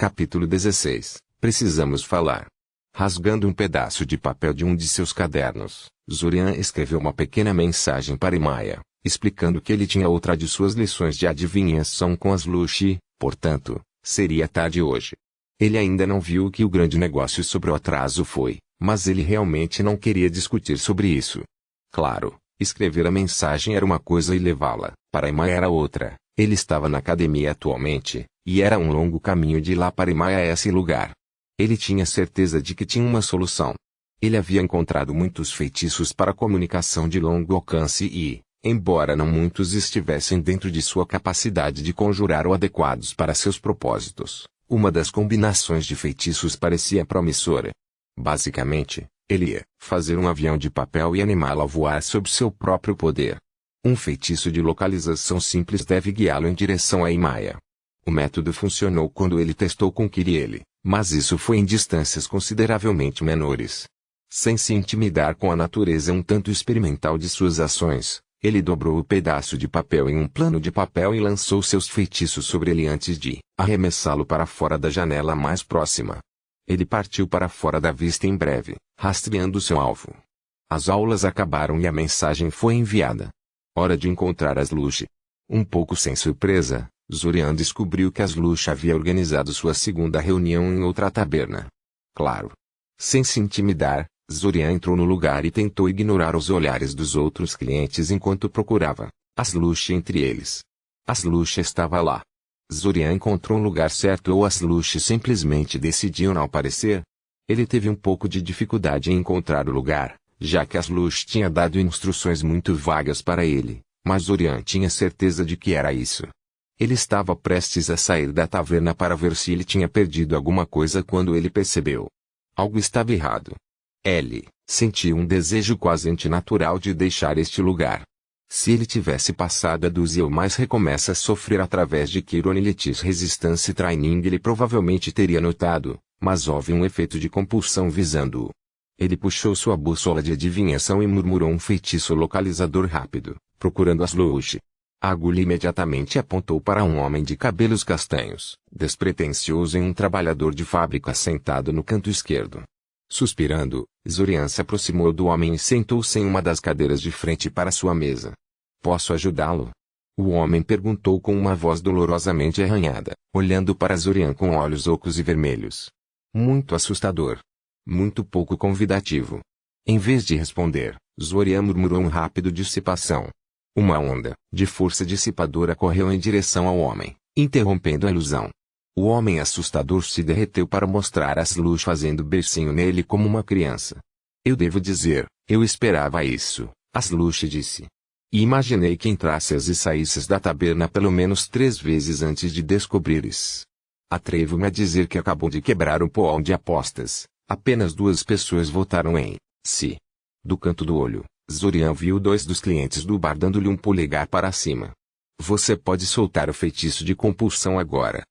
Capítulo 16. Precisamos falar. Rasgando um pedaço de papel de um de seus cadernos, Zurian escreveu uma pequena mensagem para Imaya, explicando que ele tinha outra de suas lições de adivinhação com Aslush e, portanto, seria tarde hoje. Ele ainda não viu o que o grande negócio sobre o atraso foi, mas ele realmente não queria discutir sobre isso. Claro, escrever a mensagem era uma coisa e levá-la para Imaya era outra. Ele estava na academia atualmente, e era um longo caminho de lá para Imaya a esse lugar. Ele tinha certeza de que tinha uma solução. Ele havia encontrado muitos feitiços para comunicação de longo alcance e, embora não muitos estivessem dentro de sua capacidade de conjurar ou adequados para seus propósitos, uma das combinações de feitiços parecia promissora. Basicamente, ele ia fazer um avião de papel e animá-lo a voar sob seu próprio poder. Um feitiço de localização simples deve guiá-lo em direção a Imaya. O método funcionou quando ele testou com Kiriele, mas isso foi em distâncias consideravelmente menores. Sem se intimidar com a natureza um tanto experimental de suas ações, ele dobrou o pedaço de papel em um plano de papel e lançou seus feitiços sobre ele antes de arremessá-lo para fora da janela mais próxima. Ele partiu para fora da vista em breve, rastreando seu alvo. As aulas acabaram e a mensagem foi enviada. Hora de encontrar Aslush. Um pouco sem surpresa, Zurian descobriu que Aslush havia organizado sua segunda reunião em outra taberna. Claro. Sem se intimidar, Zurian entrou no lugar e tentou ignorar os olhares dos outros clientes enquanto procurava Aslush entre eles. Aslush estava lá. Zurian encontrou um lugar certo ou Aslush simplesmente decidiu não aparecer? Ele teve um pouco de dificuldade em encontrar o lugar, já que Aslush tinha dado instruções muito vagas para ele, mas Zurian tinha certeza de que era isso. Ele estava prestes a sair da taverna para ver se ele tinha perdido alguma coisa quando ele percebeu. Algo estava errado. Ele sentiu um desejo quase antinatural de deixar este lugar. Se ele tivesse passado a dúzia ou mais recomeça a sofrer através de Chironilitis Resistance Training ele provavelmente teria notado, mas houve um efeito de compulsão visando-o. Ele puxou sua bússola de adivinhação e murmurou um feitiço localizador rápido, procurando Aslush. A agulha imediatamente apontou para um homem de cabelos castanhos, despretensioso e um trabalhador de fábrica sentado no canto esquerdo. Suspirando, Zurian se aproximou do homem e sentou-se em uma das cadeiras de frente para sua mesa. Posso ajudá-lo? O homem perguntou com uma voz dolorosamente arranhada, olhando para Zurian com olhos ocos e vermelhos. Muito assustador. Muito pouco convidativo. Em vez de responder, Zurian murmurou um rápido dissipação. Uma onda de força dissipadora correu em direção ao homem, interrompendo a ilusão. O homem assustador se derreteu para mostrar Aslush fazendo bercinho nele como uma criança. Eu devo dizer, eu esperava isso, Aslush disse. E imaginei que entrasses e saísses da taberna pelo menos 3 vezes antes de descobrires. Atrevo-me a dizer que acabou de quebrar um pool de apostas. Apenas 2 pessoas votaram em si. Do canto do olho, Zurian viu 2 dos clientes do bar dando-lhe um polegar para cima. Você pode soltar o feitiço de compulsão agora.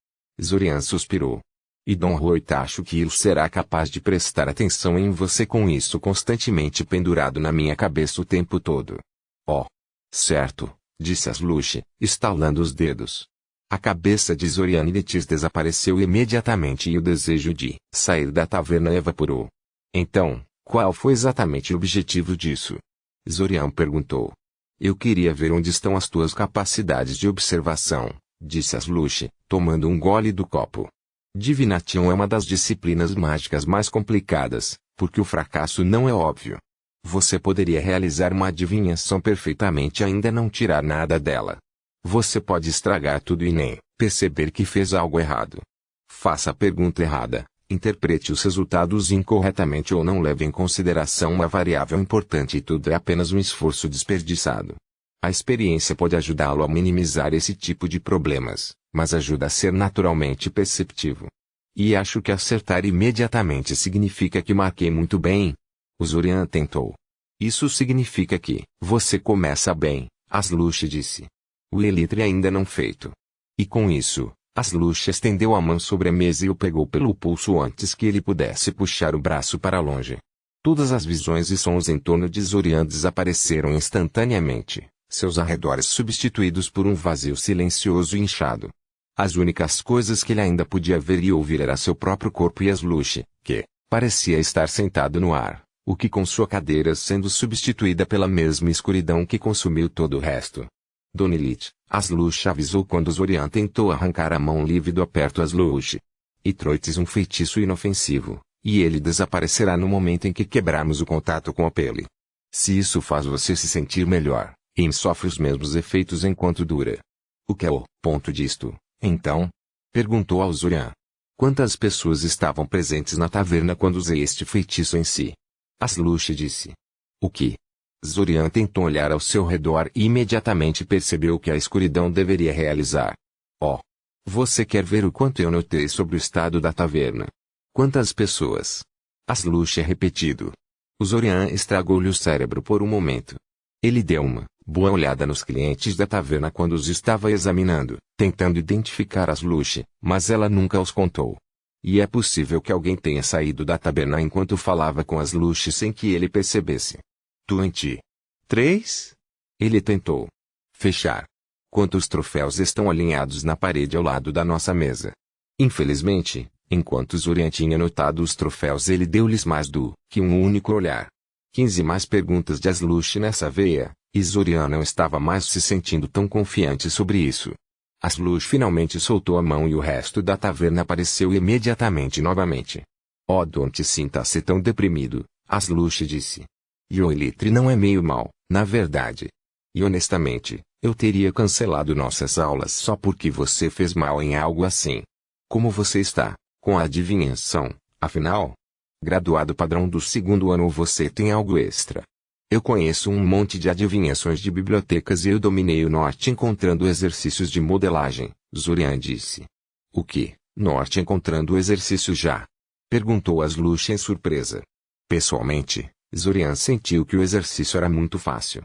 Zurian suspirou. E Dom Roit acho que ele será capaz de prestar atenção em você com isso constantemente pendurado na minha cabeça o tempo todo. Oh. Certo, disse Aslush, estalando os dedos. A cabeça de Zurian Ilitis desapareceu imediatamente e o desejo de sair da taverna evaporou. Então, qual foi exatamente o objetivo disso? Zurian perguntou. Eu queria ver onde estão as tuas capacidades de observação, disse Aslush, tomando um gole do copo. Divination é uma das disciplinas mágicas mais complicadas, porque o fracasso não é óbvio. Você poderia realizar uma adivinhação perfeitamente e ainda não tirar nada dela. Você pode estragar tudo e nem perceber que fez algo errado. Faça a pergunta errada, interprete os resultados incorretamente ou não leve em consideração uma variável importante e tudo é apenas um esforço desperdiçado. A experiência pode ajudá-lo a minimizar esse tipo de problemas, mas ajuda a ser naturalmente perceptivo. E acho que acertar imediatamente significa que marquei muito bem. O Zurian tentou. Isso significa que você começa bem, Aslush disse. O elitre ainda não feito. E com isso, Aslush estendeu a mão sobre a mesa e o pegou pelo pulso antes que ele pudesse puxar o braço para longe. Todas as visões e sons em torno de Zurian desapareceram instantaneamente, seus arredores substituídos por um vazio silencioso e inchado. As únicas coisas que ele ainda podia ver e ouvir era seu próprio corpo e Aslush, que parecia estar sentado no ar, o que com sua cadeira sendo substituída pela mesma escuridão que consumiu todo o resto. Donilit, Aslush avisou quando Zorian tentou arrancar a mão livre do aperto Aslush. E Troites um feitiço inofensivo, e ele desaparecerá no momento em que quebrarmos o contato com a pele. Se isso faz você se sentir melhor, Im sofre os mesmos efeitos enquanto dura. O que é o ponto disto, então? Perguntou ao Zorian. Quantas pessoas estavam presentes na taverna quando usei este feitiço em si? Aslush disse. O que? Zorian tentou olhar ao seu redor e imediatamente percebeu que a escuridão deveria realizar. Oh! Você quer ver o quanto eu notei sobre o estado da taverna? Quantas pessoas? Aslush é repetido. O Zorian estragou-lhe o cérebro por um momento. Ele deu uma boa olhada nos clientes da taverna quando os estava examinando, tentando identificar Aslush, mas ela nunca os contou. E é possível que alguém tenha saído da taberna enquanto falava com Aslush sem que ele percebesse. 23? Ele tentou. Fechar. Quantos troféus estão alinhados na parede ao lado da nossa mesa? Infelizmente, enquanto Zorian tinha notado os troféus, ele deu-lhes mais do que um único olhar. 15 mais perguntas de Aslush nessa veia, e Zorian não estava mais se sentindo tão confiante sobre isso. Aslush finalmente soltou a mão e o resto da taverna apareceu imediatamente novamente. Oh, don't sinta-se tão deprimido, Aslush disse. Yoelitre não é meio mal, na verdade. E honestamente, eu teria cancelado nossas aulas só porque você fez mal em algo assim. Como você está, com a adivinhação, afinal? Graduado padrão do segundo ano ou você tem algo extra? Eu conheço um monte de adivinhações de bibliotecas e eu dominei o norte encontrando exercícios de modelagem, Zorian disse. O que, norte encontrando exercícios já? Perguntou Aslush em surpresa. Pessoalmente, Zorian sentiu que o exercício era muito fácil.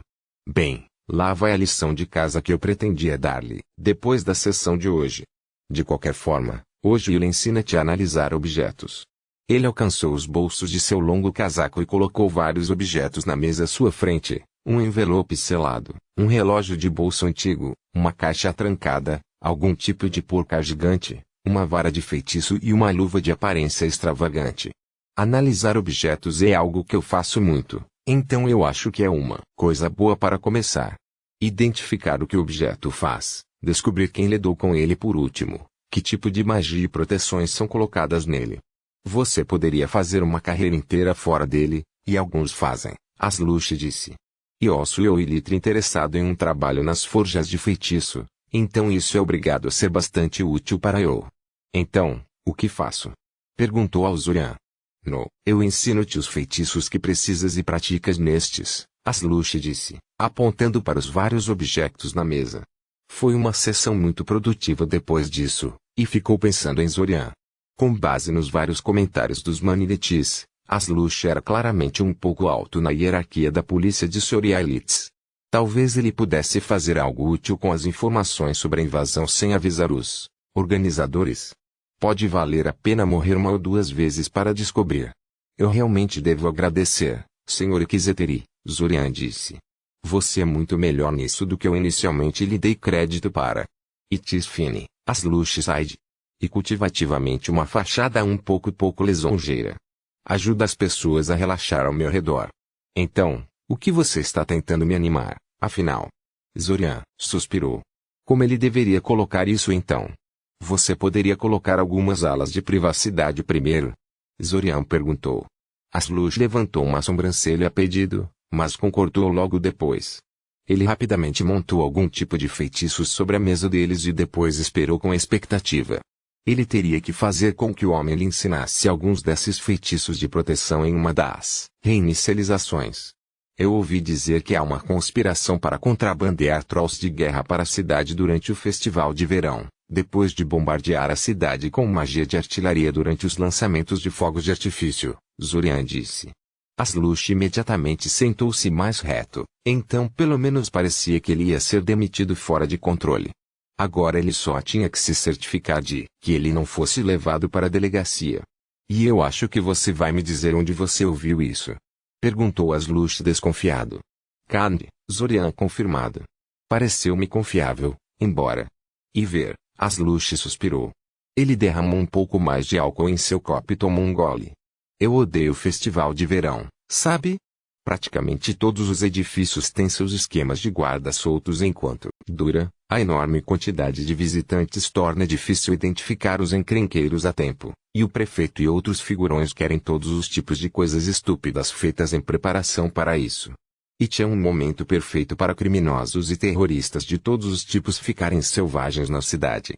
Bem, lá vai a lição de casa que eu pretendia dar-lhe, depois da sessão de hoje. De qualquer forma, hoje ele ensina-te a analisar objetos. Ele alcançou os bolsos de seu longo casaco e colocou vários objetos na mesa à sua frente, um envelope selado, um relógio de bolso antigo, uma caixa trancada, algum tipo de porca gigante, uma vara de feitiço e uma luva de aparência extravagante. Analisar objetos é algo que eu faço muito, então eu acho que é uma coisa boa para começar. Identificar o que o objeto faz, descobrir quem lidou com ele por último, que tipo de magia e proteções são colocadas nele. Você poderia fazer uma carreira inteira fora dele, e alguns fazem, Aslush disse. E ouço Yoelitre interessado em um trabalho nas forjas de feitiço, então isso é obrigado a ser bastante útil para eu. Então, o que faço? Perguntou ao Zorian. Eu ensino-te os feitiços que precisas e praticas nestes, Aslush disse, apontando para os vários objetos na mesa. Foi uma sessão muito produtiva depois disso, e ficou pensando em Zorian. Com base nos vários comentários dos Maniletis, Aslush era claramente um pouco alto na hierarquia da polícia de Sorialites. Talvez ele pudesse fazer algo útil com as informações sobre a invasão sem avisar os organizadores. Pode valer a pena morrer uma ou duas vezes para descobrir. Eu realmente devo agradecer, Sr. Iquizeteri, Zorian disse. Você é muito melhor nisso do que eu inicialmente lhe dei crédito para. It is fine, Aslush sighed. E cultivativamente uma fachada um pouco lisonjeira. Ajuda as pessoas a relaxar ao meu redor. Então, o que você está tentando me animar, afinal? Zorian suspirou. Como ele deveria colocar isso então? Você poderia colocar algumas alas de privacidade primeiro? Zorian perguntou. Aslush levantou uma sobrancelha a pedido, mas concordou logo depois. Ele rapidamente montou algum tipo de feitiços sobre a mesa deles e depois esperou com expectativa. Ele teria que fazer com que o homem lhe ensinasse alguns desses feitiços de proteção em uma das reinicializações. Eu ouvi dizer que há uma conspiração para contrabandear trolls de guerra para a cidade durante o festival de verão, depois de bombardear a cidade com magia de artilharia durante os lançamentos de fogos de artifício, Zorian disse. Aslush imediatamente sentou-se mais reto, então pelo menos parecia que ele ia ser demitido fora de controle. Agora ele só tinha que se certificar de que ele não fosse levado para a delegacia. E eu acho que você vai me dizer onde você ouviu isso. Perguntou Aslush desconfiado. Kand, Zorian confirmado. Pareceu-me confiável, embora. E ver, Aslush suspirou. Ele derramou um pouco mais de álcool em seu copo e tomou um gole. Eu odeio o festival de verão, sabe? Praticamente todos os edifícios têm seus esquemas de guarda soltos enquanto dura. A enorme quantidade de visitantes torna difícil identificar os encrenqueiros a tempo, e o prefeito e outros figurões querem todos os tipos de coisas estúpidas feitas em preparação para isso. E tinha um momento perfeito para criminosos e terroristas de todos os tipos ficarem selvagens na cidade.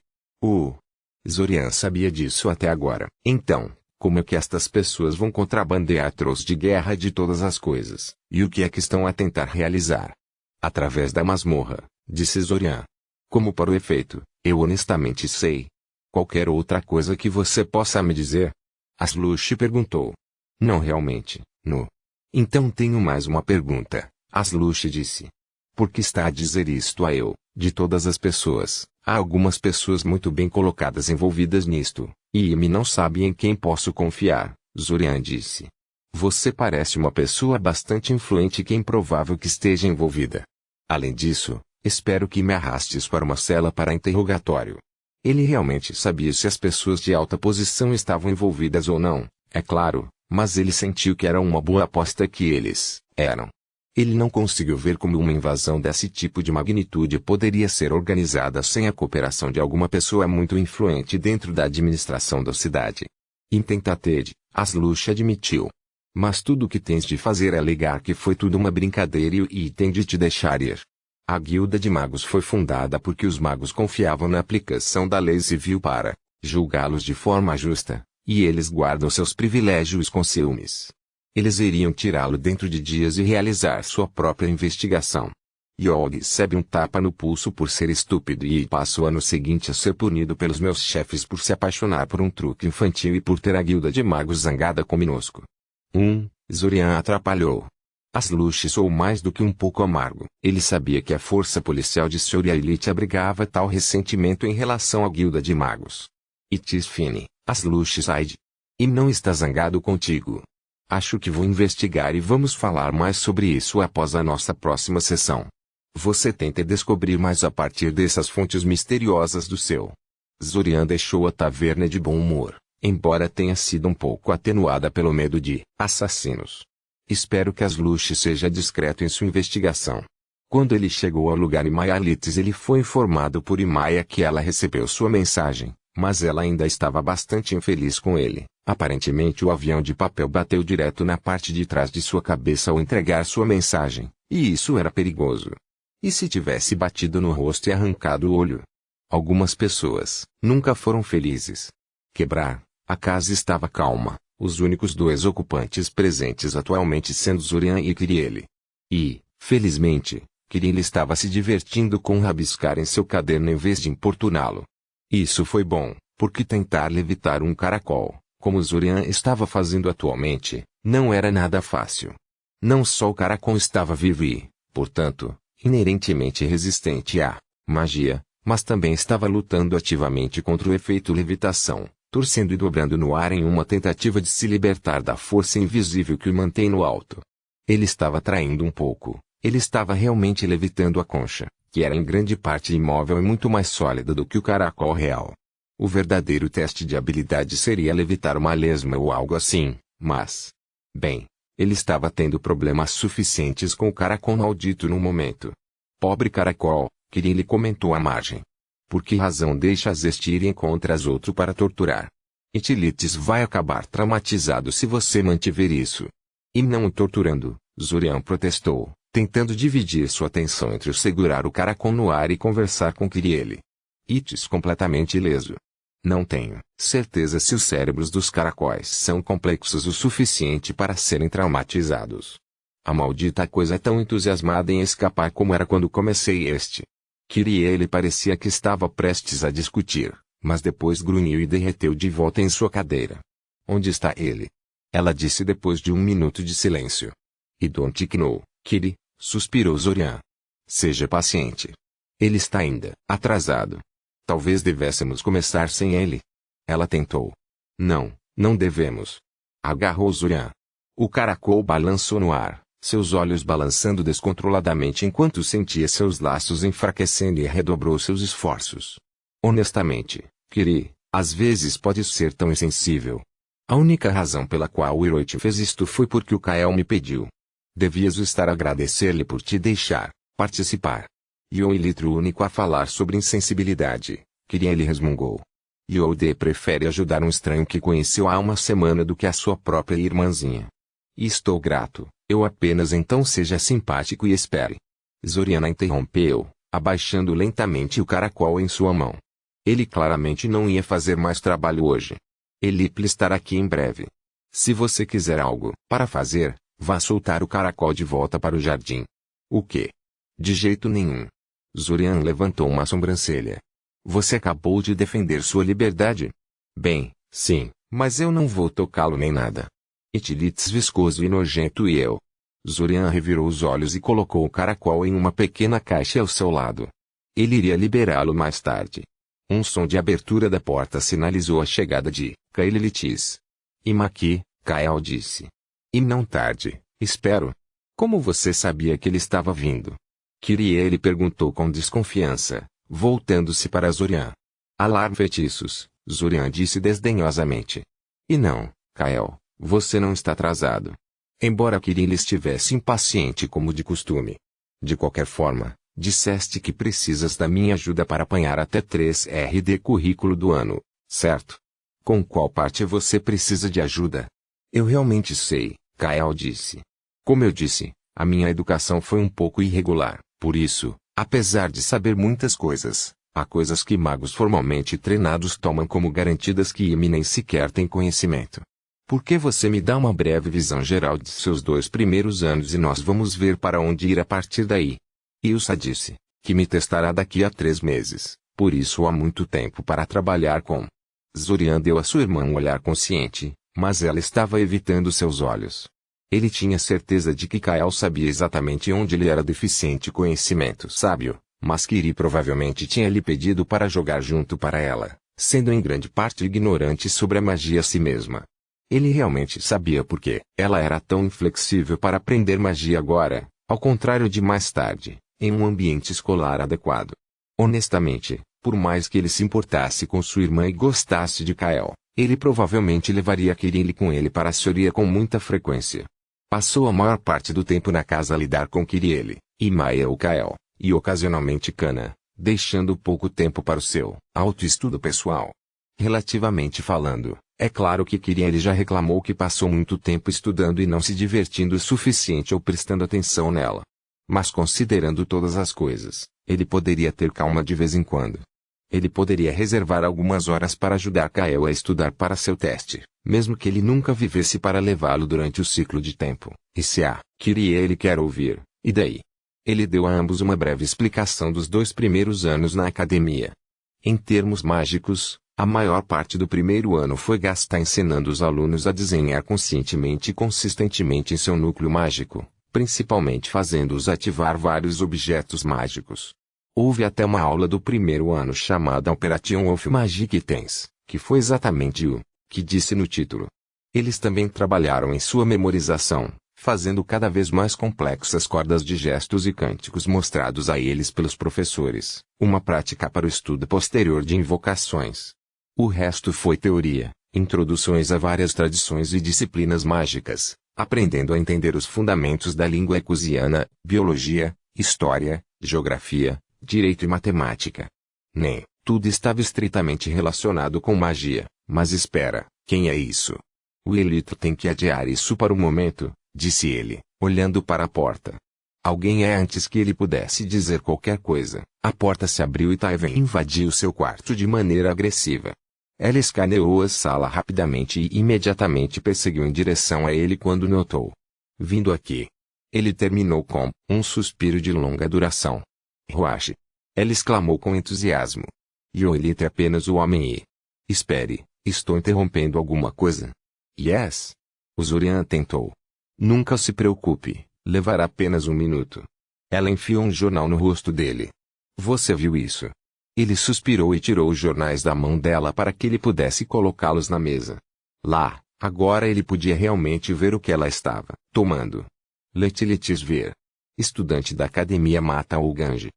Zorian sabia disso até agora. Então, como é que estas pessoas vão contrabandear troços de guerra de todas as coisas? E o que é que estão a tentar realizar? Através da masmorra, disse Zorian. Como para o efeito, eu honestamente sei. Qualquer outra coisa que você possa me dizer? Aslush perguntou. Não realmente, no. Então tenho mais uma pergunta, Aslush disse. Por que está a dizer isto a eu, de todas as pessoas? Há algumas pessoas muito bem colocadas envolvidas nisto, e me não sabe em quem posso confiar, Zorian disse. Você parece uma pessoa bastante influente que é improvável que esteja envolvida. Além disso, espero que me arrastes para uma cela para interrogatório. Ele realmente sabia se as pessoas de alta posição estavam envolvidas ou não, é claro, mas ele sentiu que era uma boa aposta que eles eram. Ele não conseguiu ver como uma invasão desse tipo de magnitude poderia ser organizada sem a cooperação de alguma pessoa muito influente dentro da administração da cidade. Intentatede, Aslush admitiu. Mas tudo o que tens de fazer é alegar que foi tudo uma brincadeira e tem de te deixar ir. A Guilda de Magos foi fundada porque os magos confiavam na aplicação da lei civil para julgá-los de forma justa, e eles guardam seus privilégios com ciúmes. Eles iriam tirá-lo dentro de dias e realizar sua própria investigação. Yogi recebe um tapa no pulso por ser estúpido e passa o ano seguinte a ser punido pelos meus chefes por se apaixonar por um truque infantil e por ter a Guilda de Magos zangada conosco. Zorian atrapalhou. Aslush soou mais do que um pouco amargo. Ele sabia que a força policial de Soria Elite abrigava tal ressentimento em relação à Guilda de Magos. It is fine, Aslush sighed. E não está zangado contigo. Acho que vou investigar e vamos falar mais sobre isso após a nossa próxima sessão. Você tenta descobrir mais a partir dessas fontes misteriosas do seu. Zorian deixou a taverna de bom humor, embora tenha sido um pouco atenuada pelo medo de assassinos. Espero que Aslush seja discreto em sua investigação. Quando ele chegou ao lugar Imaya Lites, ele foi informado por Imaya que ela recebeu sua mensagem, mas ela ainda estava bastante infeliz com ele. Aparentemente o avião de papel bateu direto na parte de trás de sua cabeça ao entregar sua mensagem, e isso era perigoso. E se tivesse batido no rosto e arrancado o olho? Algumas pessoas nunca foram felizes. Quebrar, a casa estava calma, os únicos dois ocupantes presentes atualmente sendo Zorian e Kiriele. E, felizmente, Kiriele estava se divertindo com rabiscar em seu caderno em vez de importuná-lo. Isso foi bom, porque tentar levitar um caracol, como Zorian estava fazendo atualmente, não era nada fácil. Não só o caracol estava vivo e, portanto, inerentemente resistente à magia, mas também estava lutando ativamente contra o efeito levitação, torcendo e dobrando no ar em uma tentativa de se libertar da força invisível que o mantém no alto. Ele estava traindo um pouco, ele estava realmente levitando a concha, que era em grande parte imóvel e muito mais sólida do que o caracol real. O verdadeiro teste de habilidade seria levitar uma lesma ou algo assim, mas... Bem, ele estava tendo problemas suficientes com o caracol maldito no momento. Pobre caracol, Kiriele comentou à margem. Por que razão deixas este ir e encontras outro para torturar? Itilites vai acabar traumatizado se você mantiver isso. E não o torturando, Zorian protestou, tentando dividir sua atenção entre o segurar o caracol no ar e conversar com Kiriele. Itis completamente ileso. Não tenho certeza se os cérebros dos caracóis são complexos o suficiente para serem traumatizados. A maldita coisa é tão entusiasmada em escapar como era quando comecei este. Kiriele parecia que estava prestes a discutir, mas depois grunhiu e derreteu de volta em sua cadeira. Onde está ele? Ela disse depois de um minuto de silêncio. I don't know, Kiri, suspirou Zorian. Seja paciente. Ele está ainda atrasado. Talvez devêssemos começar sem ele. Ela tentou. Não, não devemos. Agarrou Zorian. O caracol balançou no ar, seus olhos balançando descontroladamente enquanto sentia seus laços enfraquecendo e redobrou seus esforços. Honestamente, Kiri, às vezes pode ser tão insensível. A única razão pela qual o Hiroichi fez isto foi porque o Kael me pediu. Devias estar a agradecer-lhe por te deixar participar. E o ilitro único a falar sobre insensibilidade, Kiri, ele resmungou. Yode prefere ajudar um estranho que conheceu há uma semana do que a sua própria irmãzinha. E estou grato, eu apenas então seja simpático e espere. Zoriana interrompeu, abaixando lentamente o caracol em sua mão. Ele claramente não ia fazer mais trabalho hoje. Elipli estará aqui em breve. Se você quiser algo para fazer, vá soltar o caracol de volta para o jardim. O quê? De jeito nenhum. Zorian levantou uma sobrancelha. Você acabou de defender sua liberdade? Bem, sim, mas eu não vou tocá-lo nem nada. Itilitz viscoso e nojento e eu. Zorian revirou os olhos e colocou o caracol em uma pequena caixa ao seu lado. Ele iria liberá-lo mais tarde. Um som de abertura da porta sinalizou a chegada de Kaelilitis. Imaki, Kael disse. E não tarde, espero. Como você sabia que ele estava vindo? Kirie, ele perguntou com desconfiança, voltando-se para Zorian. Alarme feitiços, Zorian disse desdenhosamente. E não, Kael, você não está atrasado. Embora Kirie estivesse impaciente como de costume. De qualquer forma, disseste que precisas da minha ajuda para apanhar até 3 RD currículo do ano, certo? Com qual parte você precisa de ajuda? Eu realmente sei, Kael disse. Como eu disse, a minha educação foi um pouco irregular, por isso, apesar de saber muitas coisas, há coisas que magos formalmente treinados tomam como garantidas que Imi nem sequer tem conhecimento. Por que você me dá uma breve visão geral de seus 2 primeiros anos e nós vamos ver para onde ir a partir daí? Ilsa disse, que me testará daqui a 3 meses, por isso há muito tempo para trabalhar com. Zorian deu a sua irmã um olhar consciente, mas ela estava evitando seus olhos. Ele tinha certeza de que Kael sabia exatamente onde ele era deficiente conhecimento sábio, mas Kiri provavelmente tinha lhe pedido para jogar junto para ela, sendo em grande parte ignorante sobre a magia a si mesma. Ele realmente sabia por que ela era tão inflexível para aprender magia agora, ao contrário de mais tarde, em um ambiente escolar adequado. Honestamente, por mais que ele se importasse com sua irmã e gostasse de Kael, ele provavelmente levaria Kirin com ele para a Soria com muita frequência. Passou a maior parte do tempo na casa a lidar com Kiriele, Imaia ou Kael, e ocasionalmente Kana, deixando pouco tempo para o seu autoestudo pessoal. Relativamente falando, é claro que Kiriele já reclamou que passou muito tempo estudando e não se divertindo o suficiente ou prestando atenção nela. Mas considerando todas as coisas, ele poderia ter calma de vez em quando. Ele poderia reservar algumas horas para ajudar Kael a estudar para seu teste, mesmo que ele nunca vivesse para levá-lo durante o ciclo de tempo. E se a Kiriele quer ouvir, e daí? Ele deu a ambos uma breve explicação dos 2 primeiros anos na academia. Em termos mágicos, a maior parte do primeiro ano foi gasta ensinando os alunos a desenhar conscientemente e consistentemente em seu núcleo mágico, principalmente fazendo-os ativar vários objetos mágicos. Houve até uma aula do primeiro ano chamada Operation of Magic Items, que foi exatamente o que disse no título. Eles também trabalharam em sua memorização, fazendo cada vez mais complexas cordas de gestos e cânticos mostrados a eles pelos professores, uma prática para o estudo posterior de invocações. O resto foi teoria, introduções a várias tradições e disciplinas mágicas, aprendendo a entender os fundamentos da língua ecusiana, biologia, história, geografia, direito e matemática. Nem tudo estava estritamente relacionado com magia, mas espera, quem é isso? O Elito tem que adiar isso para o momento, disse ele, olhando para a porta. Alguém antes que ele pudesse dizer qualquer coisa, a porta se abriu e Taiven invadiu seu quarto de maneira agressiva. Ela escaneou a sala rapidamente e imediatamente perseguiu em direção a ele quando notou. Vindo aqui. Ele terminou com um suspiro de longa duração. Roache. Ela exclamou com entusiasmo. Yoelito é apenas o homem e... Espere, estou interrompendo alguma coisa? Yes. O Zorian tentou. Nunca se preocupe, levará apenas 1 minuto. Ela enfiou um jornal no rosto dele. Você viu isso? Ele suspirou e tirou os jornais da mão dela para que ele pudesse colocá-los na mesa. Lá, agora ele podia realmente ver o que ela estava tomando. Letilitis ver. Estudante da academia mata o Ganji.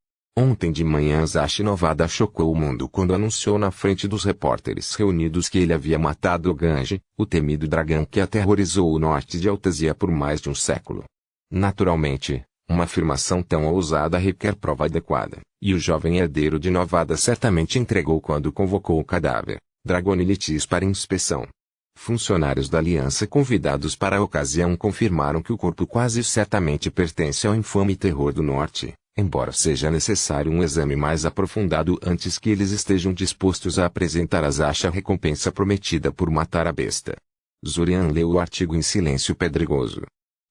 Ontem de manhã Zashi Novada chocou o mundo quando anunciou na frente dos repórteres reunidos que ele havia matado Oganji, o temido dragão que aterrorizou o norte de Altazia por mais de um século. Naturalmente, uma afirmação tão ousada requer prova adequada, e o jovem herdeiro de Novada certamente entregou quando convocou o cadáver, Dragonilitis, para inspeção. Funcionários da aliança convidados para a ocasião confirmaram que o corpo quase certamente pertence ao infame terror do norte, embora seja necessário um exame mais aprofundado antes que eles estejam dispostos a apresentar a Zashi a recompensa prometida por matar a besta. Zurian leu o artigo em silêncio pedregoso.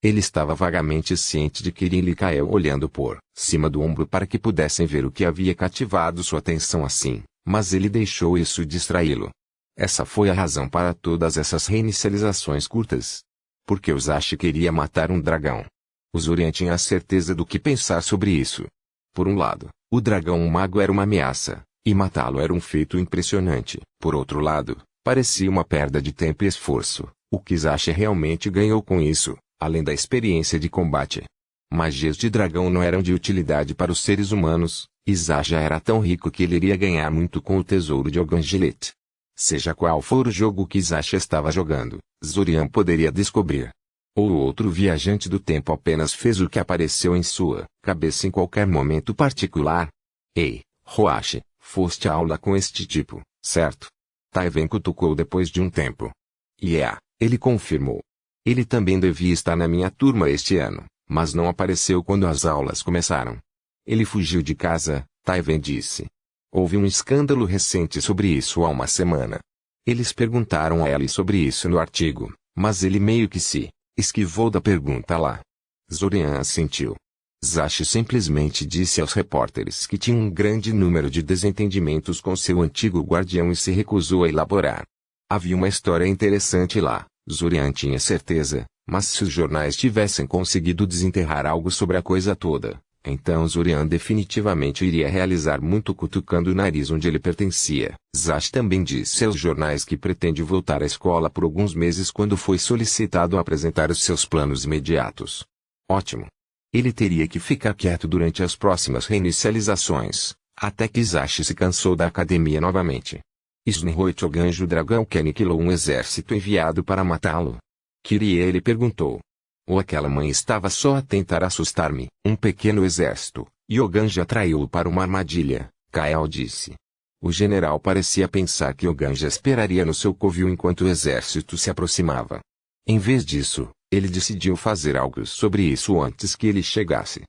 Ele estava vagamente ciente de que Kirin e Kael olhando por cima do ombro para que pudessem ver o que havia cativado sua atenção assim, mas ele deixou isso distraí-lo. Essa foi a razão para todas essas reinicializações curtas. Porque o Zashi queria matar um dragão. O Zurian tinha a certeza do que pensar sobre isso. Por um lado, o dragão mago era uma ameaça, e matá-lo era um feito impressionante. Por outro lado, parecia uma perda de tempo e esforço. O que Zashi realmente ganhou com isso, além da experiência de combate. Magias de dragão não eram de utilidade para os seres humanos, e Zashi já era tão rico que ele iria ganhar muito com o tesouro de Oganjilet. Seja qual for o jogo que Zashi estava jogando, Zurian poderia descobrir. Ou o outro viajante do tempo apenas fez o que apareceu em sua cabeça em qualquer momento particular. Ei, Roashi, foste à aula com este tipo, certo? Taiven cutucou depois de um tempo. Ele confirmou. Ele também devia estar na minha turma este ano, mas não apareceu quando as aulas começaram. Ele fugiu de casa, Taiven disse. Houve um escândalo recente sobre isso há uma semana. Eles perguntaram a ele sobre isso no artigo, mas ele meio que se esquivou da pergunta lá. Zurian assentiu. Zashi simplesmente disse aos repórteres que tinha um grande número de desentendimentos com seu antigo guardião e se recusou a elaborar. Havia uma história interessante lá, Zurian tinha certeza, mas se os jornais tivessem conseguido desenterrar algo sobre a coisa toda, então Zurian definitivamente iria realizar muito cutucando o nariz onde ele pertencia. Zashi também disse aos jornais que pretende voltar à escola por alguns meses quando foi solicitado a apresentar os seus planos imediatos. Ótimo. Ele teria que ficar quieto durante as próximas reinicializações, até que Zashi se cansou da academia novamente. Snehoi Oganji o dragão que aniquilou um exército enviado para matá-lo. Kirie ele perguntou. Ou aquela mãe estava só a tentar assustar-me. Um pequeno exército, e Oganji atraiu-o para uma armadilha, Kael disse. O general parecia pensar que Oganji esperaria no seu covil enquanto o exército se aproximava. Em vez disso, ele decidiu fazer algo sobre isso antes que ele chegasse.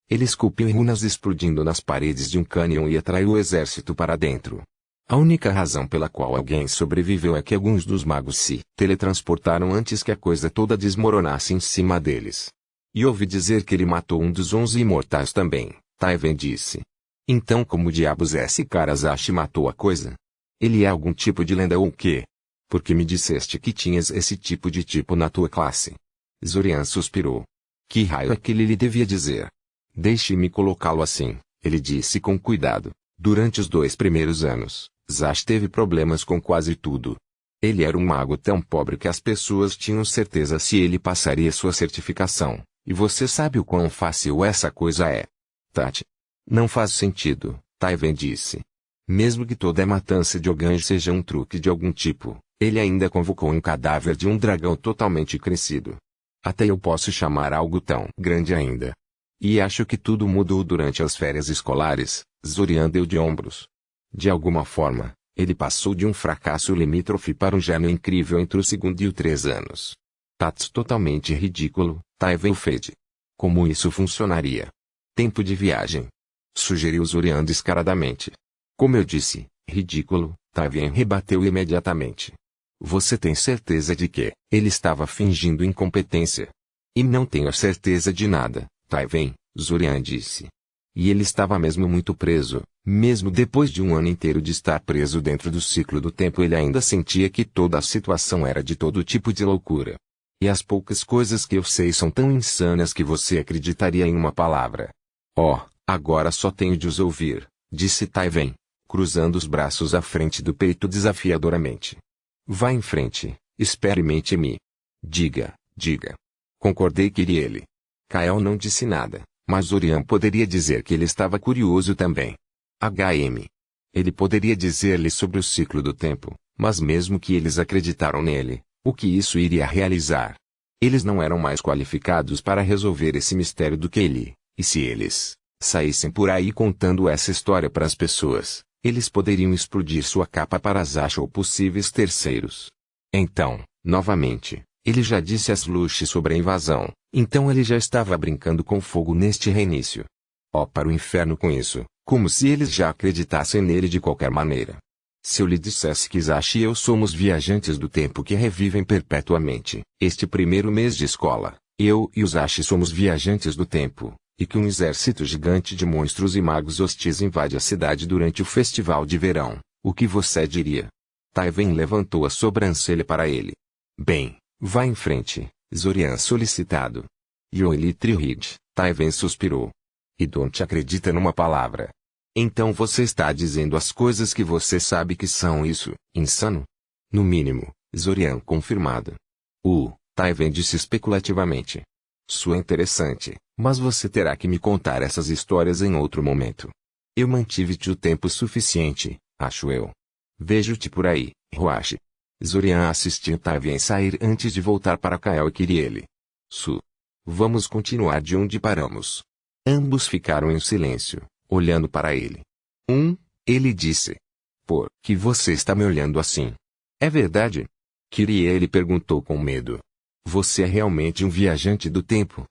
Ele esculpiu runas explodindo nas paredes de um cânion e atraiu o exército para dentro. A única razão pela qual alguém sobreviveu é que alguns dos magos se teletransportaram antes que a coisa toda desmoronasse em cima deles. E ouvi dizer que ele matou um dos 11 imortais também, Taiven disse. Então como diabos esse cara Zashi matou a coisa? Ele é algum tipo de lenda ou o quê? Porque me disseste que tinhas esse tipo de tipo na tua classe. Zurian suspirou. Que raio é que ele lhe devia dizer? Deixe-me colocá-lo assim, ele disse com cuidado. Durante os 2 primeiros anos, Zashi teve problemas com quase tudo. Ele era um mago tão pobre que as pessoas tinham certeza se ele passaria sua certificação, e você sabe o quão fácil essa coisa é. Tati. Não faz sentido, Taiven disse. Mesmo que toda a matança de Oganji seja um truque de algum tipo, ele ainda convocou um cadáver de um dragão totalmente crescido. Até eu posso chamar algo tão grande ainda. E acho que tudo mudou durante as férias escolares, Zurian deu de ombros. De alguma forma, ele passou de um fracasso limítrofe para um gênio incrível entre o segundo e o 3 anos. Tats totalmente ridículo, Taiven fede. Como isso funcionaria? Tempo de viagem. Sugeriu Zurian descaradamente. Como eu disse, ridículo, Taiven rebateu imediatamente. Você tem certeza de que ele estava fingindo incompetência? E não tenho certeza de nada, Taiven, Zurian disse. E ele estava mesmo muito preso, mesmo depois de um ano inteiro de estar preso dentro do ciclo do tempo ele ainda sentia que toda a situação era de todo tipo de loucura. E as poucas coisas que eu sei são tão insanas que você acreditaria em uma palavra. Oh, agora só tenho de os ouvir, disse Taiven, cruzando os braços à frente do peito desafiadoramente. Vá em frente, experimente-me. Diga, diga. Concordei que ele. Kael não disse nada, Mas Zorian poderia dizer que ele estava curioso também. Ele poderia dizer-lhe sobre o ciclo do tempo, mas mesmo que eles acreditaram nele, o que isso iria realizar? Eles não eram mais qualificados para resolver esse mistério do que ele, e se eles saíssem por aí contando essa história para as pessoas, eles poderiam explodir sua capa para Zash ou possíveis terceiros. Então, novamente, ele já disse às Lush sobre a invasão, então ele já estava brincando com fogo neste reinício. Ó, para o inferno com isso, como se eles já acreditassem nele de qualquer maneira. Se eu lhe dissesse que Zash e eu somos viajantes do tempo que revivem perpetuamente, este primeiro mês de escola, eu e o Zash somos viajantes do tempo, e que um exército gigante de monstros e magos hostis invade a cidade durante o festival de verão, o que você diria? Taiven levantou a sobrancelha para ele. Bem, vá em frente, Zorian solicitado. Yoelitrihid, Taiven suspirou. E Don't acredita numa palavra. Então você está dizendo as coisas que você sabe que são isso, insano? No mínimo, Zorian confirmado. Taiven disse especulativamente. Sua interessante, mas você terá que me contar essas histórias em outro momento. Eu mantive-te o tempo suficiente, acho eu. Vejo-te por aí, Huashi. Zorian assistiu Taiven sair antes de voltar para Kael e Kiriele. Vamos continuar de onde paramos. Ambos ficaram em silêncio, olhando para ele. Ele disse. Por que você está me olhando assim? É verdade? Kiriele perguntou com medo. Você é realmente um viajante do tempo?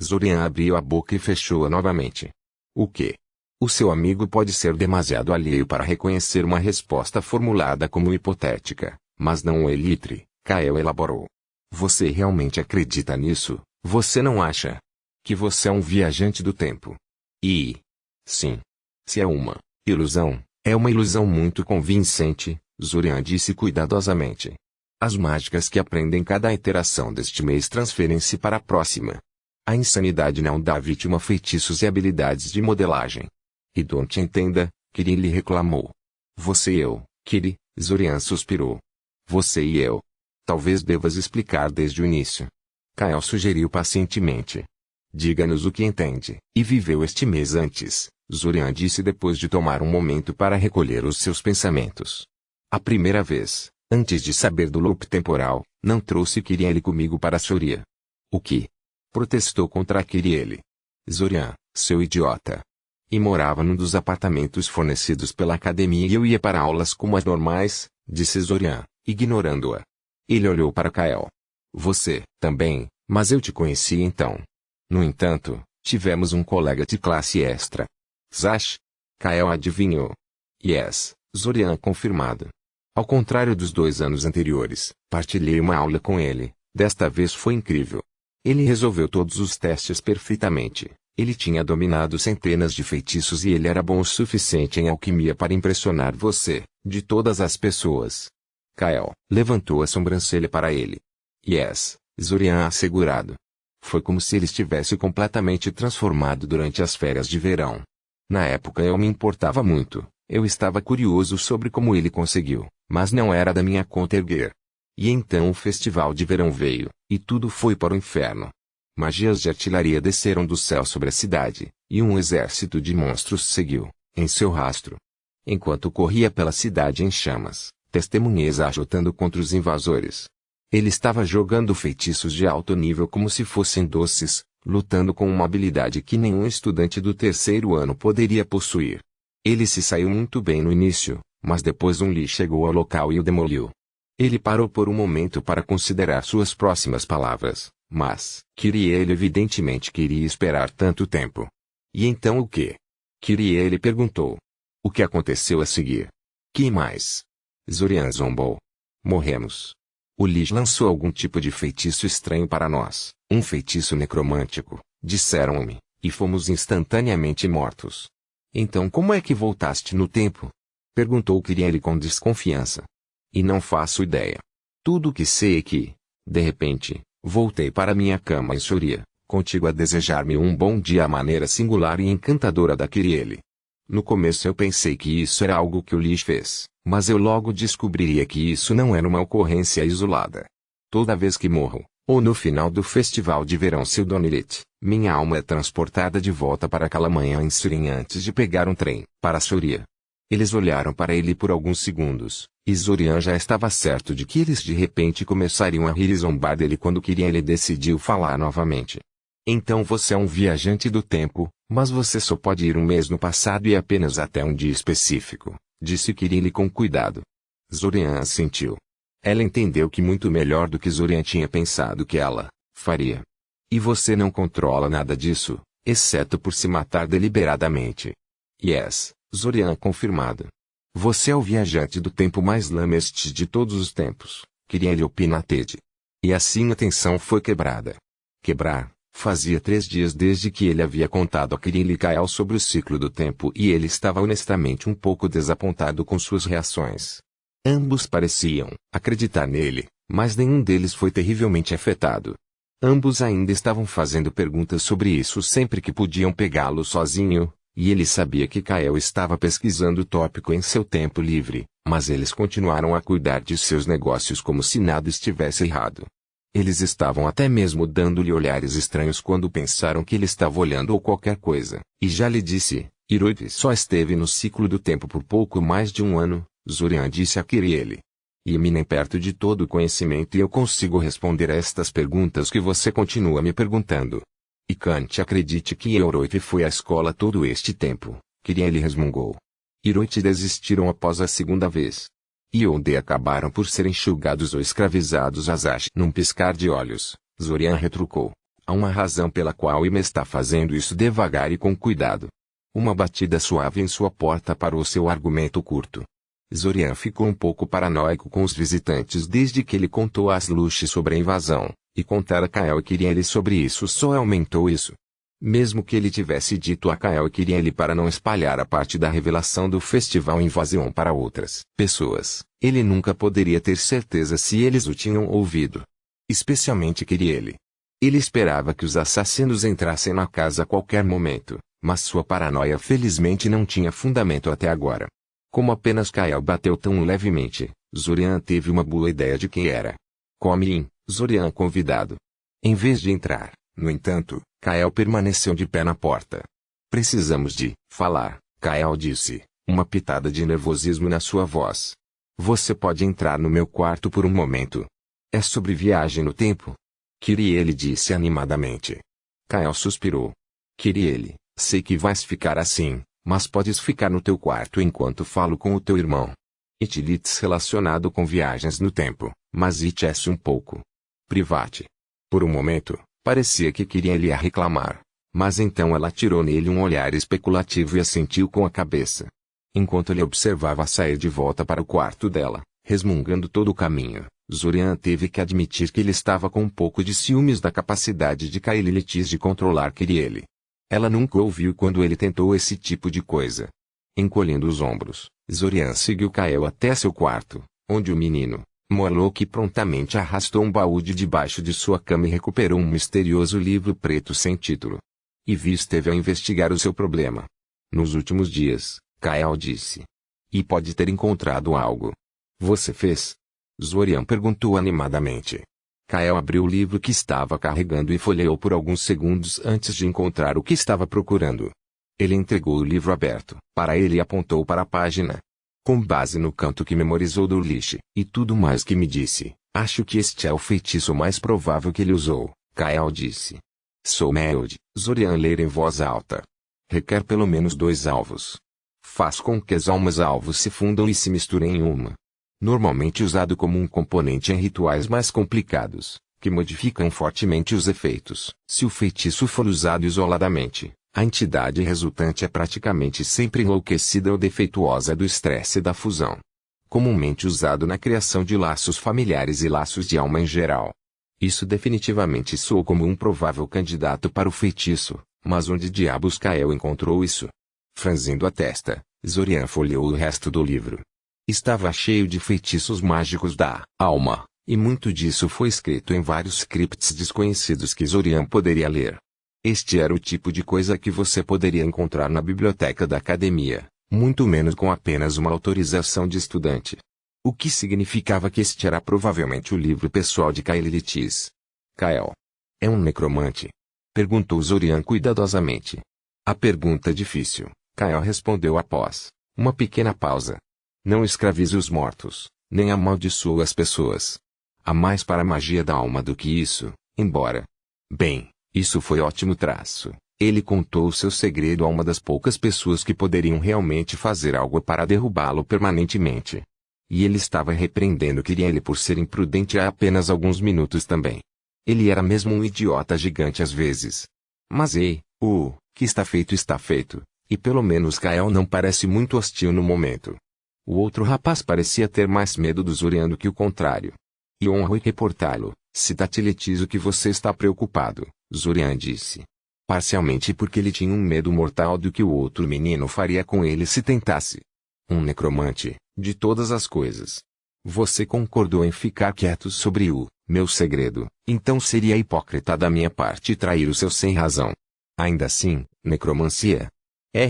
Zorian abriu a boca e fechou-a novamente. O quê? O seu amigo pode ser demasiado alheio para reconhecer uma resposta formulada como hipotética, mas não o Elitre, Kael elaborou. Você realmente acredita nisso, você não acha? Que você é um viajante do tempo? Sim. Se é uma ilusão, é uma ilusão muito convincente, Zorian disse cuidadosamente. As mágicas que aprendem cada iteração deste mês transferem-se para a próxima. A insanidade não dá à vítima feitiços e habilidades de modelagem. E Don't entenda, Kiri lhe reclamou. Você e eu, Kiri, Zorian suspirou. Você e eu. Talvez devas explicar desde o início. Kael sugeriu pacientemente. Diga-nos o que entende. E viveu este mês antes, Zorian disse depois de tomar um momento para recolher os seus pensamentos. A primeira vez, antes de saber do loop temporal, não trouxe Kiriele comigo para Soria. O que? Protestou contra Kiriele. Zorian, seu idiota. E morava num dos apartamentos fornecidos pela academia e eu ia para aulas como as normais, disse Zorian, ignorando-a. Ele olhou para Kael. Você, também, mas eu te conheci então. No entanto, tivemos um colega de classe extra. Zash? Kael adivinhou. Yes, Zorian confirmado. Ao contrário dos 2 anos anteriores, partilhei uma aula com ele, desta vez foi incrível. Ele resolveu todos os testes perfeitamente, ele tinha dominado centenas de feitiços e ele era bom o suficiente em alquimia para impressionar você, de todas as pessoas. Kael levantou a sobrancelha para ele. Yes, Zorian assegurado. Foi como se ele estivesse completamente transformado durante as férias de verão. Na época eu me importava muito, eu estava curioso sobre como ele conseguiu, mas não era da minha conta erguer. E então o festival de verão veio, e tudo foi para o inferno. Magias de artilharia desceram do céu sobre a cidade, e um exército de monstros seguiu, em seu rastro. Enquanto corria pela cidade em chamas, testemunhei Zash lutando contra os invasores. Ele estava jogando feitiços de alto nível como se fossem doces, lutando com uma habilidade que nenhum estudante do 3º ano poderia possuir. Ele se saiu muito bem no início, mas depois um Lee chegou ao local e o demoliu. Ele parou por um momento para considerar suas próximas palavras, mas, Kiriele evidentemente queria esperar tanto tempo. E então o quê? Kiriele perguntou. O que aconteceu a seguir? Que mais? Zorian zombou. Morremos. O Lich lançou algum tipo de feitiço estranho para nós, um feitiço necromântico, disseram-me, e fomos instantaneamente mortos. Então como é que voltaste no tempo? Perguntou Kiriele com desconfiança. E não faço ideia. Tudo o que sei é que, de repente, voltei para minha cama em Soria, contigo a desejar-me um bom dia à maneira singular e encantadora da Kiriele. No começo eu pensei que isso era algo que o Lich fez, mas eu logo descobriria que isso não era uma ocorrência isolada. Toda vez que morro, ou no final do festival de verão Sildonilit, Minha alma é transportada de volta para aquela manhã em Sirim antes de pegar um trem para Soria. Eles olharam para ele por alguns segundos, e Zorian já estava certo de que eles de repente começariam a rir e zombar dele quando Kirin ele decidiu falar novamente. Então você é um viajante do tempo, mas você só pode ir um mês no passado e apenas até um dia específico, disse Kirin com cuidado. Zorian assentiu. Ela entendeu que muito melhor do que Zorian tinha pensado que ela faria. E você não controla nada disso, exceto por se matar deliberadamente. Yes, Zorian confirmado. Você é o viajante do tempo mais lameste de todos os tempos, queria ele opinar Ted. E assim a tensão foi quebrada. Quebrar, fazia 3 dias desde que ele havia contado a Kirin e Kael sobre o ciclo do tempo e ele estava honestamente um pouco desapontado com suas reações. Ambos pareciam acreditar nele, mas nenhum deles foi terrivelmente afetado. Ambos ainda estavam fazendo perguntas sobre isso sempre que podiam pegá-lo sozinho, e ele sabia que Kael estava pesquisando o tópico em seu tempo livre, mas eles continuaram a cuidar de seus negócios como se nada estivesse errado. Eles estavam até mesmo dando-lhe olhares estranhos quando pensaram que ele estava olhando ou qualquer coisa, e já lhe disse, Hiroki só esteve no ciclo do tempo por pouco mais de um ano, Zorian disse a Kiriele. E me nem perto de todo o conhecimento e eu consigo responder a estas perguntas que você continua me perguntando. E Kant acredite que Hiroki foi à escola todo este tempo, Kiriele resmungou. Hiroki desistiram após a segunda vez. E onde acabaram por ser enxugados ou escravizados a Asashi num piscar de olhos, Zorian retrucou. Há uma razão pela qual Ime está fazendo isso devagar e com cuidado. Uma batida suave em sua porta parou seu argumento curto. Zorian ficou um pouco paranoico com os visitantes desde que ele contou a Slush sobre a invasão, e contar a Kael e Kiriele sobre isso só aumentou isso. Mesmo que ele tivesse dito a Kael e Kiriele para não espalhar a parte da revelação do Festival Invasion para outras pessoas, ele nunca poderia ter certeza se eles o tinham ouvido. Especialmente Kiriele. Ele esperava que os assassinos entrassem na casa a qualquer momento, mas sua paranoia felizmente não tinha fundamento até agora. Como apenas Kael bateu tão levemente, Zorian teve uma boa ideia de quem era. Come-in, Zorian convidado. Em vez de entrar, no entanto, Kael permaneceu de pé na porta. Precisamos de falar, Kael disse, uma pitada de nervosismo na sua voz. Você pode entrar no meu quarto por um momento. É sobre viagem no tempo? Kiriele disse animadamente. Kael suspirou. Kiriele, sei que vais ficar assim, mas podes ficar no teu quarto enquanto falo com o teu irmão. Itilitz relacionado com viagens no tempo, mas itesse um pouco. Private. Por um momento, parecia que queria ele a reclamar, mas então ela tirou nele um olhar especulativo e assentiu com a cabeça. Enquanto ele observava sair de volta para o quarto dela, resmungando todo o caminho, Zorian teve que admitir que ele estava com um pouco de ciúmes da capacidade de Kaelilithis de controlar Kiriele. Ela nunca ouviu quando ele tentou esse tipo de coisa. Encolhendo os ombros, Zorian seguiu Kael até seu quarto, onde o menino, Morlock prontamente arrastou um baú de debaixo de sua cama e recuperou um misterioso livro preto sem título. Ivy esteve a investigar o seu problema. Nos últimos dias, Kael disse. E pode ter encontrado algo. Você fez? Zorian perguntou animadamente. Kael abriu o livro que estava carregando e folheou por alguns segundos antes de encontrar o que estava procurando. Ele entregou o livro aberto para ele e apontou para a página. Com base no canto que memorizou do Lich, e tudo mais que me disse, acho que este é o feitiço mais provável que ele usou, Kael disse. Soulmeld, Zorian ler em voz alta. Requer pelo menos 2 alvos. Faz com que as almas-alvos se fundam e se misturem em uma. Normalmente usado como um componente em rituais mais complicados, que modificam fortemente os efeitos. Se o feitiço for usado isoladamente, a entidade resultante é praticamente sempre enlouquecida ou defeituosa do estresse da fusão. Comumente usado na criação de laços familiares e laços de alma em geral. Isso definitivamente soou como um provável candidato para o feitiço, mas onde diabos Kael encontrou isso? Franzindo a testa, Zorian folheou o resto do livro. Estava cheio de feitiços mágicos da alma, e muito disso foi escrito em vários scripts desconhecidos que Zorian poderia ler. Este era o tipo de coisa que você poderia encontrar na biblioteca da academia, muito menos com apenas uma autorização de estudante. O que significava que este era provavelmente o livro pessoal de Kaelilithis. Kael. É um necromante. Perguntou Zorian cuidadosamente. A pergunta é difícil, Kael respondeu após uma pequena pausa. Não escravize os mortos, nem amaldiçoe as pessoas. Há mais para a magia da alma do que isso, embora. Bem, isso foi ótimo traço. Ele contou o seu segredo a uma das poucas pessoas que poderiam realmente fazer algo para derrubá-lo permanentemente. E ele estava repreendendo Kiriel por ser imprudente há apenas alguns minutos também. Ele era mesmo um idiota gigante às vezes. Mas ei, o que está feito, e pelo menos Kael não parece muito hostil no momento. O outro rapaz parecia ter mais medo do Zorian do que o contrário. E honro em reportá-lo, se Tatiletizo que você está preocupado, Zorian disse. Parcialmente porque ele tinha um medo mortal do que o outro menino faria com ele se tentasse. Um necromante, de todas as coisas. Você concordou em ficar quieto sobre o meu segredo, então seria hipócrita da minha parte trair o seu sem razão. Ainda assim, necromancia.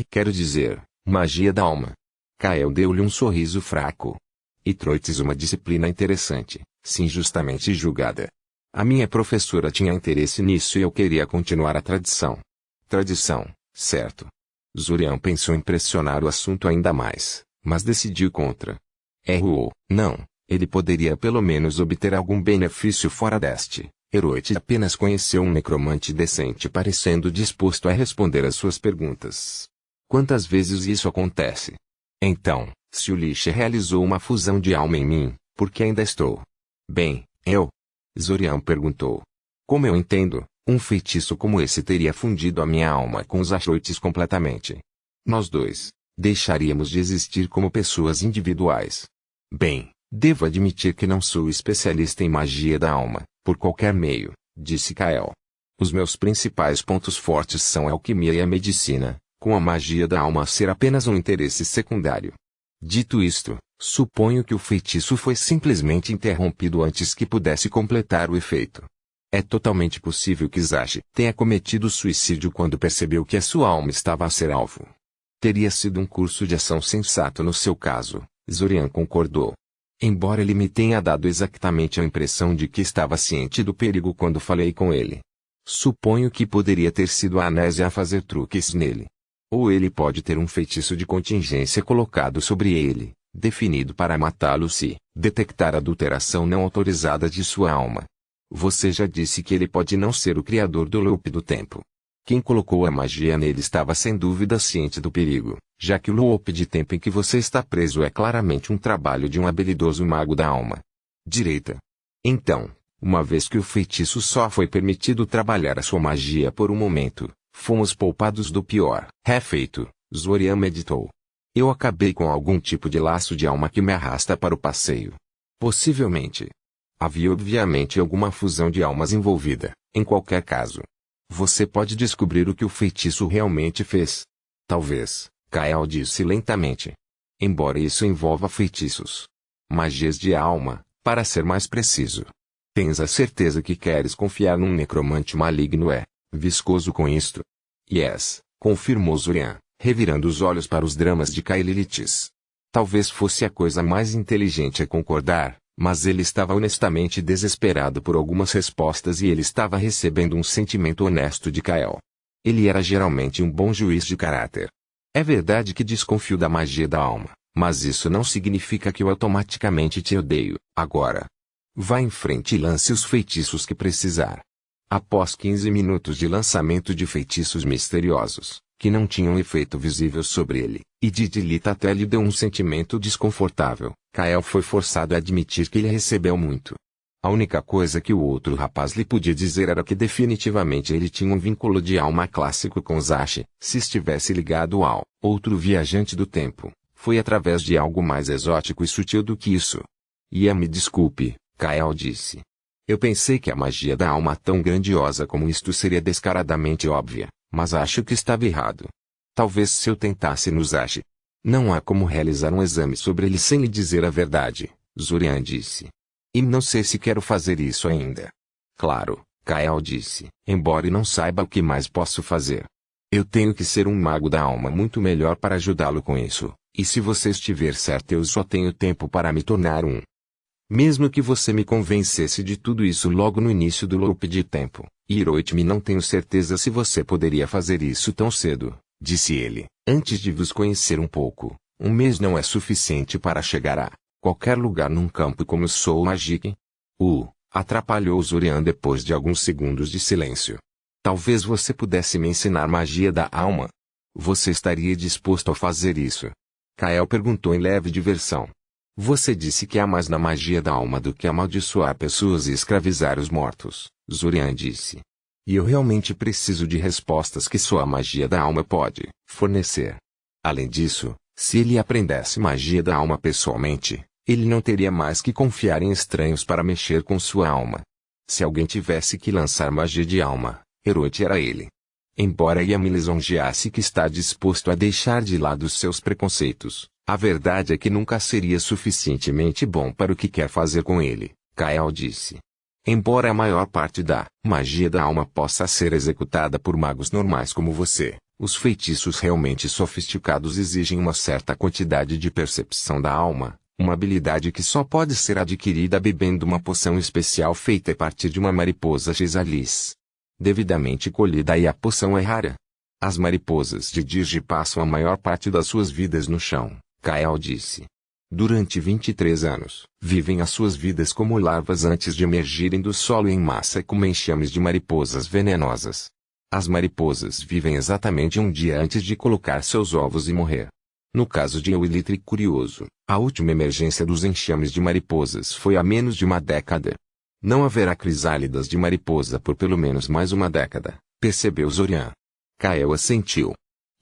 Quero dizer, magia da alma. Kael deu-lhe um sorriso fraco. E Troites uma disciplina interessante, sim justamente julgada. A minha professora tinha interesse nisso e eu queria continuar a tradição. Tradição, certo. Zorian pensou em pressionar o assunto ainda mais, mas decidiu contra. Não, ele poderia pelo menos obter algum benefício fora deste. Heroite apenas conheceu um necromante decente parecendo disposto a responder às suas perguntas. Quantas vezes isso acontece? Então, se o Liche realizou uma fusão de alma em mim, por que ainda estou? Bem, Zorian perguntou. Como eu entendo, um feitiço como esse teria fundido a minha alma com os Ashroites completamente. Nós dois deixaríamos de existir como pessoas individuais. Bem, devo admitir que não sou especialista em magia da alma, por qualquer meio, disse Kael. Os meus principais pontos fortes são a alquimia e a medicina, com a magia da alma ser apenas um interesse secundário. Dito isto, suponho que o feitiço foi simplesmente interrompido antes que pudesse completar o efeito. É totalmente possível que Zashi tenha cometido suicídio quando percebeu que a sua alma estava a ser alvo. Teria sido um curso de ação sensato no seu caso, Zorian concordou. Embora ele me tenha dado exatamente a impressão de que estava ciente do perigo quando falei com ele. Suponho que poderia ter sido a Anésia a fazer truques nele. Ou ele pode ter um feitiço de contingência colocado sobre ele, definido para matá-lo se detectar adulteração não autorizada de sua alma. Você já disse que ele pode não ser o criador do loop do tempo. Quem colocou a magia nele estava sem dúvida ciente do perigo, já que o loop de tempo em que você está preso é claramente um trabalho de um habilidoso mago da alma. Direita. Então, uma vez que o feitiço só foi permitido trabalhar a sua magia por um momento, fomos poupados do pior. Refeito, Zorian meditou. Eu acabei com algum tipo de laço de alma que me arrasta para o passeio. Possivelmente. Havia obviamente alguma fusão de almas envolvida, em qualquer caso. Você pode descobrir o que o feitiço realmente fez. Talvez, Kael disse lentamente. Embora isso envolva feitiços. Magias de alma, para ser mais preciso. Tens a certeza que queres confiar num necromante maligno viscoso com isto? Yes, confirmou Zorian, revirando os olhos para os dramas de Kaelilitis. Talvez fosse a coisa mais inteligente a concordar, mas ele estava honestamente desesperado por algumas respostas e ele estava recebendo um sentimento honesto de Kael. Ele era geralmente um bom juiz de caráter. É verdade que desconfio da magia da alma, mas isso não significa que eu automaticamente te odeio. Agora, vá em frente e lance os feitiços que precisar. Após 15 minutos de lançamento de feitiços misteriosos, que não tinham efeito visível sobre ele, e Didilita até lhe deu um sentimento desconfortável, Kael foi forçado a admitir que ele recebeu muito. A única coisa que o outro rapaz lhe podia dizer era que definitivamente ele tinha um vínculo de alma clássico com Zashi, se estivesse ligado ao outro viajante do tempo, foi através de algo mais exótico e sutil do que isso. Me desculpe, Kael disse. Eu pensei que a magia da alma tão grandiosa como isto seria descaradamente óbvia, mas acho que estava errado. Talvez se eu tentasse no Zashi. Não há como realizar um exame sobre ele sem lhe dizer a verdade, Zorian disse. E não sei se quero fazer isso ainda. Claro, Kael disse, embora não saiba o que mais posso fazer. Eu tenho que ser um mago da alma muito melhor para ajudá-lo com isso, e se você estiver certo eu só tenho tempo para me tornar um. Mesmo que você me convencesse de tudo isso logo no início do loop de tempo, Hiroitmi, não tenho certeza se você poderia fazer isso tão cedo, disse ele, antes de vos conhecer um pouco. Um mês não é suficiente para chegar a qualquer lugar num campo como Soul Magic. Atrapalhou Zorian depois de alguns segundos de silêncio. Talvez você pudesse me ensinar magia da alma. Você estaria disposto a fazer isso? Kael perguntou em leve diversão. Você disse que há mais na magia da alma do que amaldiçoar pessoas e escravizar os mortos, Zorian disse. E eu realmente preciso de respostas que só a magia da alma pode fornecer. Além disso, se ele aprendesse magia da alma pessoalmente, ele não teria mais que confiar em estranhos para mexer com sua alma. Se alguém tivesse que lançar magia de alma, Hiroit era ele. Embora Yami lisonjeasse que está disposto a deixar de lado seus preconceitos, a verdade é que nunca seria suficientemente bom para o que quer fazer com ele, Kael disse. Embora a maior parte da magia da alma possa ser executada por magos normais como você, os feitiços realmente sofisticados exigem uma certa quantidade de percepção da alma, uma habilidade que só pode ser adquirida bebendo uma poção especial feita a partir de uma mariposa Chrysalis. Devidamente colhida, e a poção é rara. As mariposas de Digi passam a maior parte das suas vidas no chão, Kael disse. Durante 23 anos, vivem as suas vidas como larvas antes de emergirem do solo em massa como enxames de mariposas venenosas. As mariposas vivem exatamente um dia antes de colocar seus ovos e morrer. No caso de Ewilitre curioso, a última emergência dos enxames de mariposas foi há menos de uma década. Não haverá crisálidas de mariposa por pelo menos mais uma década, percebeu Zorian. Kael assentiu.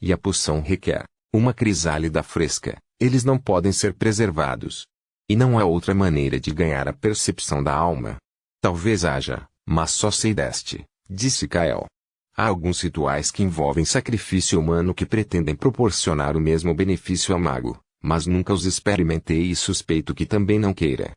E a poção requer uma crisálida fresca. Eles não podem ser preservados. E não há outra maneira de ganhar a percepção da alma. Talvez haja, mas só sei deste, disse Kael. Há alguns rituais que envolvem sacrifício humano que pretendem proporcionar o mesmo benefício ao mago, mas nunca os experimentei e suspeito que também não queira.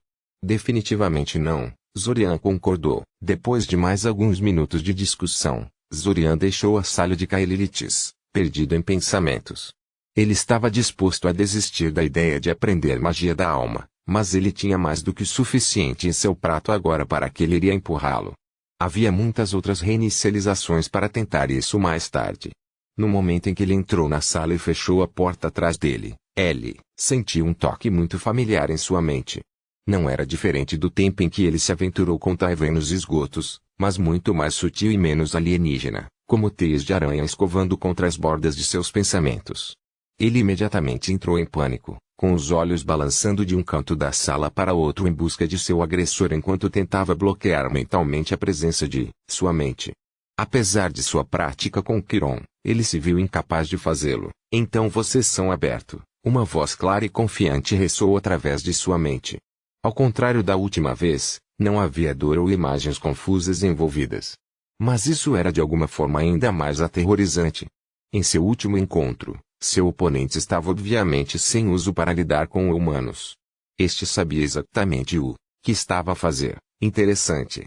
Definitivamente não, Zorian concordou. Depois de mais alguns minutos de discussão, Zorian deixou a sala de Kaelilitis, perdido em pensamentos. Ele estava disposto a desistir da ideia de aprender magia da alma, mas ele tinha mais do que o suficiente em seu prato agora para que ele iria empurrá-lo. Havia muitas outras reinicializações para tentar isso mais tarde. No momento em que ele entrou na sala e fechou a porta atrás dele, ele sentiu um toque muito familiar em sua mente. Não era diferente do tempo em que ele se aventurou com Taiwan nos esgotos, mas muito mais sutil e menos alienígena, como teias de aranha escovando contra as bordas de seus pensamentos. Ele imediatamente entrou em pânico, com os olhos balançando de um canto da sala para outro em busca de seu agressor enquanto tentava bloquear mentalmente a presença de sua mente. Apesar de sua prática com Kiron, ele se viu incapaz de fazê-lo. Então vocês são aberto. Uma voz clara e confiante ressoou através de sua mente. Ao contrário da última vez, não havia dor ou imagens confusas envolvidas. Mas isso era de alguma forma ainda mais aterrorizante. Em seu último encontro, seu oponente estava obviamente sem uso para lidar com humanos. Este sabia exatamente o que estava a fazer. Interessante.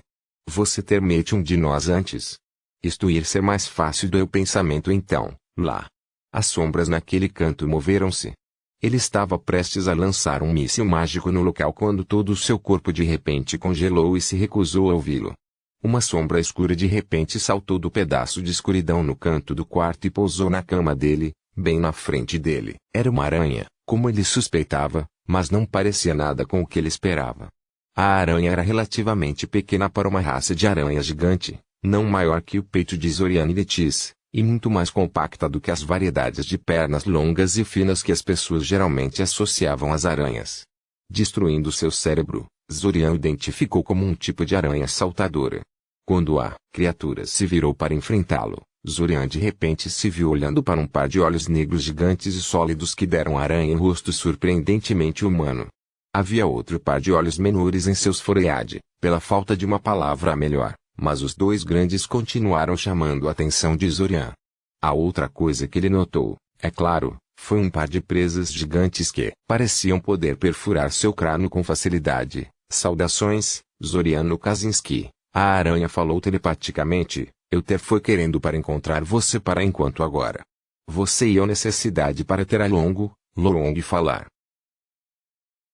Você ter mete um de nós antes. Isto ia ser mais fácil do eu pensamento então, lá. As sombras naquele canto moveram-se. Ele estava prestes a lançar um míssil mágico no local quando todo o seu corpo de repente congelou e se recusou a ouvi-lo. Uma sombra escura de repente saltou do pedaço de escuridão no canto do quarto e pousou na cama dele, bem na frente dele. Era uma aranha, como ele suspeitava, mas não parecia nada com o que ele esperava. A aranha era relativamente pequena para uma raça de aranha gigante, não maior que o peito de Zorian Letis, e muito mais compacta do que as variedades de pernas longas e finas que as pessoas geralmente associavam às aranhas. Destruindo seu cérebro, Zorian o identificou como um tipo de aranha saltadora. Quando a criatura se virou para enfrentá-lo, Zorian de repente se viu olhando para um par de olhos negros gigantes e sólidos que deram à aranha um rosto surpreendentemente humano. Havia outro par de olhos menores em seus foreade, pela falta de uma palavra melhor, mas os dois grandes continuaram chamando a atenção de Zorian. A outra coisa que ele notou, é claro, foi um par de presas gigantes que pareciam poder perfurar seu crânio com facilidade. Saudações, Zoriano Kaczynski. A aranha falou telepaticamente. Eu foi querendo para encontrar você para enquanto agora. Você e eu necessidade para ter a Longo falar.